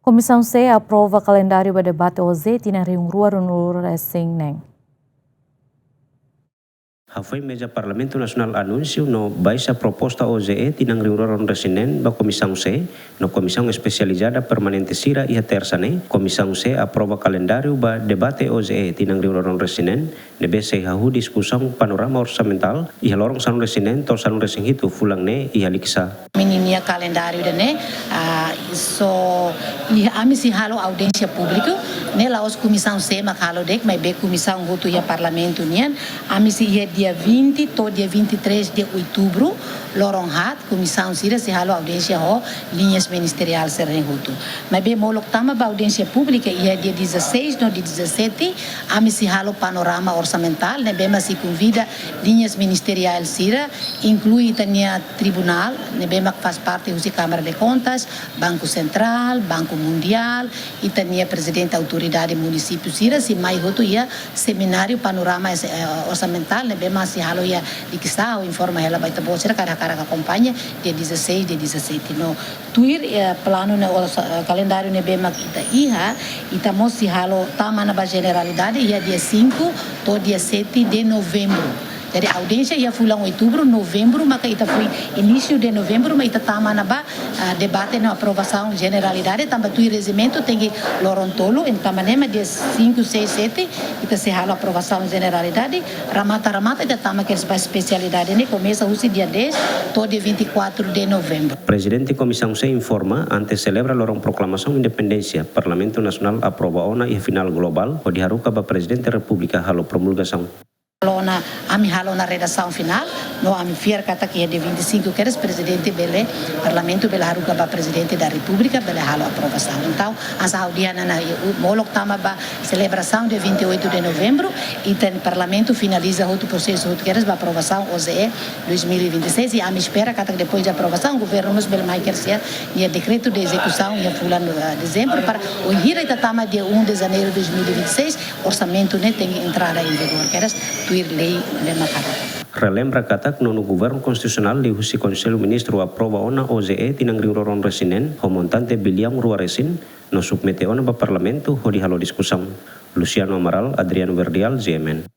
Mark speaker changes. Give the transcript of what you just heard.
Speaker 1: Comissão C aprova calendário para debate OZ tina reunião no Racing.
Speaker 2: Hafai meja Parlamento Nasional anúncio no baixa proposta OZE tinang reunião resinen ba Comissão C no Comissão Especializada Permanente Sira e a terça ne Comissão C aprova calendário ba debate OZE tinang reunião resinen nebe se hahu discussão panorama orçamental e a lorong sanu resinen to sanu resin hitu fulang ne e aliksa
Speaker 3: meninia calendário ne so e amisi halo audiência pública ne la os Comissão C makalo dek mai be Comissão Hutu e Parlamento nian amisi dia 20 to dia 23 de outubro lorong hat Comissão Sira se halo audiência ho linhas ministerial serem Hutu mas bem molok tama ba audiência pública ia dia 16 no dia 17 amisi halo panorama orçamental ne bem se convida linhas ministerial Sira inclui tania tribunal ne bem faz parte da Câmara de Contas Banco Central Banco Mundial e tania presidente da autoridade município Sira se mai Hutu ia seminário panorama orçamental ne bem masih halo ya dikisah informa ela baita bosira cara acompanha dia 16 dia 17 no tuir plano ne calendário ne bem kita iha ita mosi halo tamana ba generalidade ia dia 5 to dia 7 de novembro. Jadi audiência ia fulang outubro, novembro, maka ita foi início de novembro, mas ita tama na ba debate na aprovação generalidade, também tu regimento tem que lorontolo, então manema dia 5, 6, 7, ita se hala aprovação generalidade, ramata ita tama que a especialidade ne começa o dia 10, todo dia 24 de novembro.
Speaker 2: Presidente Comissão C informa antes celebra lorong proclamação independência, Parlamento Nasional aprova ona e final global, o diharuka ba Presidente República halo promulgação.
Speaker 3: Na ami halo na redação final no ami fier kata que é de 25 que eres presidente bele parlamento bele haruka ba presidente da república bele halo aprovação então asa audiana na molok tama ba celebração de 28 de novembro e tem parlamento finaliza outro processo outro que eres ba aprovação OZE 2026 e ami espera kata que depois da aprovação o governo nos bele mai quer e decreto de execução e fulano dezembro para o hira ita tama dia 1 de janeiro de 2026 orçamento ne tem que entrar em vigor que eres lei
Speaker 2: relembra katak nono governo konstitusional di husi Conselho Ministro aprova ona OZE tinang reunião resinen ho montante bilhão rua resin no submete ona ba parlamento ho di halo discussão. Luciano Amaral, Adriano Verdial, GMN.